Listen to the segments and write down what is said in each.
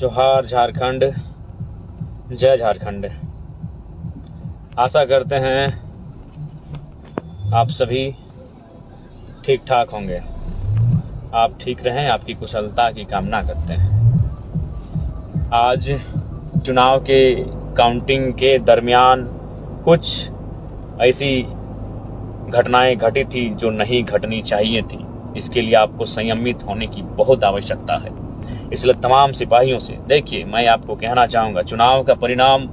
जोहार झारखंड, जय झारखंड। आशा करते हैं आप सभी ठीक ठाक होंगे। आप ठीक रहें, आपकी कुशलता की कामना करते हैं। आज चुनाव के काउंटिंग के दरमियान कुछ ऐसी घटनाएं घटी थी जो नहीं घटनी चाहिए थी। इसके लिए आपको संयमित होने की बहुत आवश्यकता है। इसलिए तमाम सिपाहियों से देखिए, मैं आपको कहना चाहूँगा, चुनाव का परिणाम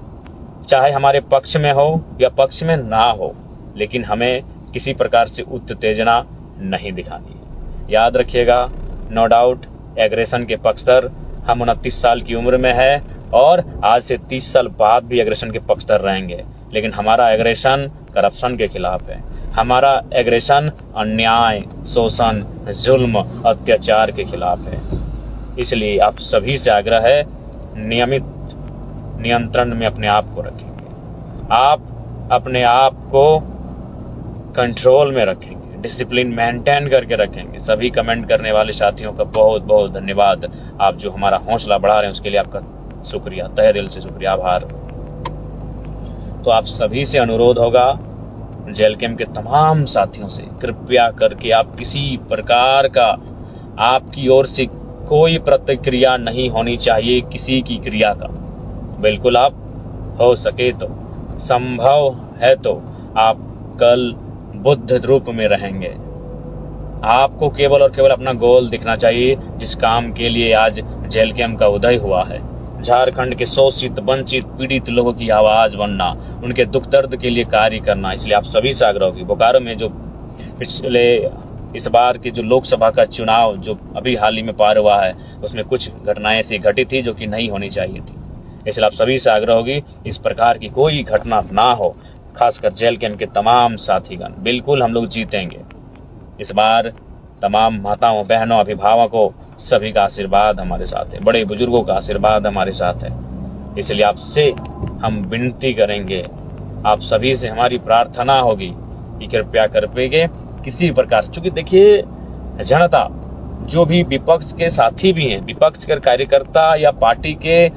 चाहे हमारे पक्ष में हो या पक्ष में ना हो, लेकिन हमें किसी प्रकार से उत्तेजना नहीं दिखानी है। याद रखिएगा, नो डाउट एग्रेशन के पक्षधर हम 29 साल की उम्र में है और आज से 30 साल बाद भी एग्रेशन के पक्षधर रहेंगे। लेकिन हमारा एग्रेशन करप्शन के खिलाफ है। हमारा एग्रेशन अन्याय, शोषण, जुल्म, अत्याचार के खिलाफ है। इसलिए आप सभी से आग्रह है, नियमित नियंत्रण में अपने आप को रखेंगे। आप अपने आप को कंट्रोल में रखेंगे, डिसिप्लिन मेंटेन करके रखेंगे। सभी कमेंट करने वाले साथियों का बहुत बहुत धन्यवाद। आप जो हमारा हौसला बढ़ा रहे हैं उसके लिए आपका शुक्रिया, तहे दिल से शुक्रिया, आभार। तो आप सभी से अनुरोध होगा, जेल कैंप के तमाम साथियों से, कृपया करके आप किसी प्रकार का आपकी ओर से कोई प्रतिक्रिया नहीं होनी चाहिए किसी की क्रिया का। बिल्कुल आप हो सके तो, संभव है तो आप कल बुद्ध रूप में रहेंगे। आपको केवल और केवल अपना गोल दिखना चाहिए, जिस काम के लिए आज जेल कैंप का उदय हुआ है। झारखंड के शोषित, वंचित, पीड़ित लोगों की आवाज बनना, उनके दुख दर्द के लिए कार्य करना। इसलिए आप सभी से आग्रह होगी, बोकारो में जो पिछले इस बार की जो लोकसभा का चुनाव जो अभी हाल ही में पार हुआ है, उसमें कुछ घटनाएं ऐसी घटी थी जो कि नहीं होनी चाहिए थी। इसलिए आप सभी से आग्रह होगी, इस प्रकार की कोई घटना ना हो। खासकर जेल कैंप के तमाम साथीगण, बिल्कुल हम लोग जीतेंगे इस बार। तमाम माताओं, बहनों, अभिभावकों, सभी का आशीर्वाद हमारे साथ है, बड़े बुजुर्गों का आशीर्वाद हमारे साथ है। इसलिए आपसे हम विनती करेंगे, आप सभी से हमारी प्रार्थना होगी कि कृपया करके किसी प्रकार, चूंकि देखिए जनता, जो भी विपक्ष के साथी भी हैं, विपक्ष के कार्यकर्ता या पार्टी के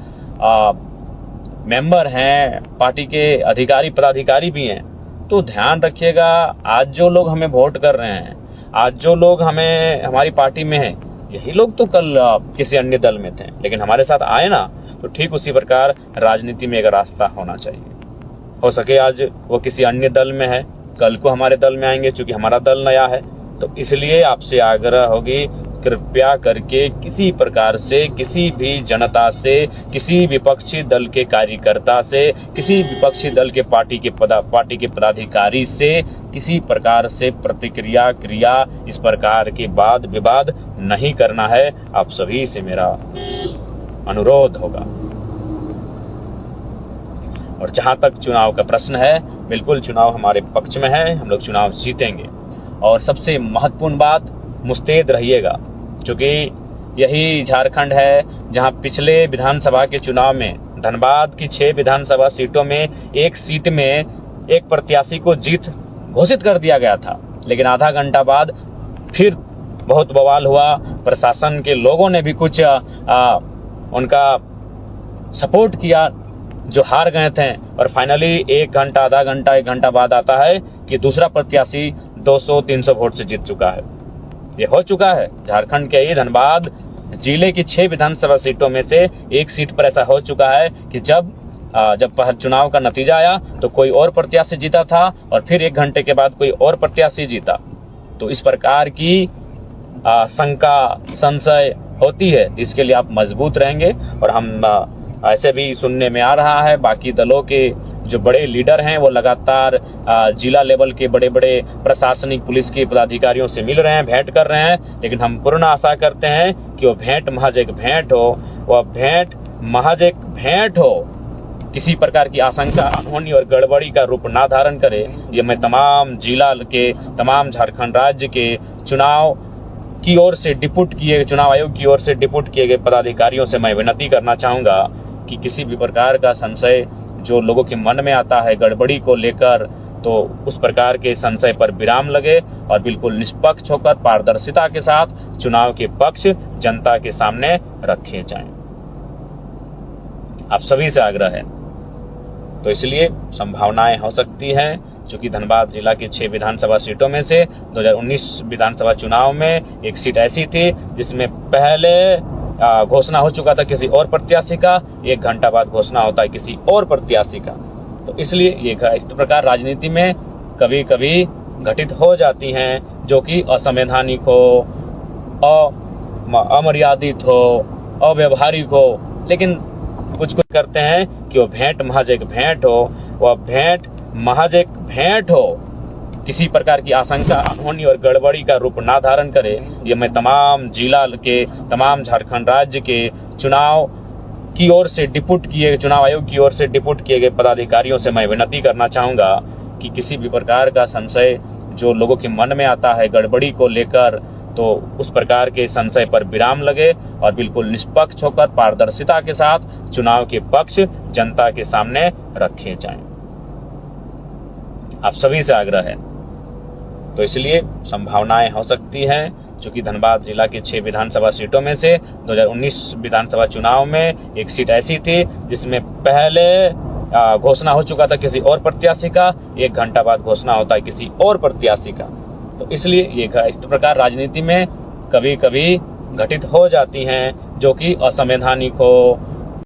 मेंबर हैं, पार्टी के अधिकारी पदाधिकारी भी हैं, तो ध्यान रखिएगा, आज जो लोग हमें वोट कर रहे हैं, आज जो लोग हमारी पार्टी में हैं, यही लोग तो कल किसी अन्य दल में थे, लेकिन हमारे साथ आए ना। तो ठीक उसी प्रकार राजनीति में एक रास्ता होना चाहिए। हो सके आज वो किसी अन्य दल में है, कल को हमारे दल में आएंगे, चूंकि हमारा दल नया है। तो इसलिए आपसे आग्रह होगी, कृपया करके किसी प्रकार से, किसी भी जनता से, किसी विपक्षी दल के कार्यकर्ता से, किसी विपक्षी दल के पार्टी के पदाधिकारी से किसी प्रकार से प्रतिक्रिया, क्रिया, इस प्रकार के वाद विवाद नहीं करना है। आप सभी से मेरा अनुरोध होगा। और जहां तक चुनाव का प्रश्न है, बिल्कुल चुनाव हमारे पक्ष में है, हम लोग चुनाव जीतेंगे। और सबसे महत्वपूर्ण बात, मुस्तैद रहिएगा, क्योंकि यही झारखंड है जहां पिछले विधानसभा के चुनाव में धनबाद की 6 विधानसभा सीटों में एक सीट में एक प्रत्याशी को जीत घोषित कर दिया गया था, लेकिन आधा घंटा बाद फिर बहुत बवाल हुआ। प्रशासन के लोगों ने भी कुछ उनका सपोर्ट किया जो हार गए थे, और फाइनली एक घंटा बाद आता है कि दूसरा प्रत्याशी 200-300 वोट से जीत चुका है। ये हो चुका है झारखंड के ही धनबाद जिले की 6 विधानसभा सीटों में से एक सीट पर ऐसा हो चुका है कि जब चुनाव का नतीजा आया तो कोई और प्रत्याशी जीता था और फिर 1 घंटे के बाद कोई और प्रत्याशी जीता। तो इस प्रकार की शंका, संशय होती है, जिसके लिए आप मजबूत रहेंगे। और हम ऐसे भी सुनने में आ रहा है, बाकी दलों के जो बड़े लीडर हैं वो लगातार जिला लेवल के बड़े बड़े प्रशासनिक, पुलिस के पदाधिकारियों से मिल रहे हैं, भेंट कर रहे हैं। लेकिन हम पूर्ण आशा करते हैं कि वो भेंट महज एक भेंट हो, वह भेंट महज एक भेंट हो, किसी प्रकार की आशंका, अनहोनी और गड़बड़ी का रूप ना धारण करे। ये मैं तमाम जिला के, तमाम झारखंड राज्य के चुनाव की ओर से चुनाव आयोग की ओर से डिप्यूट किए गए पदाधिकारियों से मैं विनती करना चाहूंगा कि किसी भी प्रकार का संशय जो लोगों के मन में आता है गड़बड़ी को लेकर, तो उस प्रकार के संशय पर विराम लगे और बिल्कुल निष्पक्ष होकर पारदर्शिता के साथ चुनाव के पक्ष जनता के सामने रखे जाएं। आप सभी से आग्रह है। तो इसलिए संभावनाएं हो सकती हैं, क्योंकि धनबाद जिला की 6 विधानसभा सीटों में से 2019 विधानसभा चुनाव में एक सीट ऐसी थी जिसमें पहले घोषणा हो चुका था किसी और प्रत्याशी का, 1 घंटा बाद घोषणा होता है किसी और प्रत्याशी का। तो इसलिए ये इस प्रकार राजनीति में कभी कभी घटित हो जाती हैं जो कि असंवैधानिक हो, अमर्यादित हो, अव्यवहारिक हो, लेकिन कुछ करते हैं कि वो भेंट महज एक भेंट हो, वह भेंट महज एक भेंट हो, किसी प्रकार की आशंका होनी और गड़बड़ी का रूप ना धारण करे। ये मैं तमाम जिला के, तमाम झारखंड राज्य के चुनाव की ओर से चुनाव आयोग की ओर से डिप्यूट किए गए पदाधिकारियों से मैं विनती करना चाहूंगा कि किसी भी प्रकार का संशय जो लोगों के मन में आता है गड़बड़ी को लेकर, तो उस प्रकार के संशय पर विराम लगे और बिल्कुल निष्पक्ष होकर पारदर्शिता के साथ चुनाव के पक्ष जनता के सामने रखे जाएं। आप सभी से आग्रह है। तो इसलिए संभावनाएं हो सकती हैं, क्योंकि धनबाद जिला की 6 विधानसभा सीटों में से 2019 विधानसभा चुनाव में एक सीट ऐसी थी जिसमें पहले घोषणा हो चुका था किसी और प्रत्याशी का, 1 घंटा बाद घोषणा होता है किसी और प्रत्याशी का। तो इसलिए ये इस प्रकार राजनीति में कभी कभी घटित हो जाती हैं जो कि असंवैधानिक हो,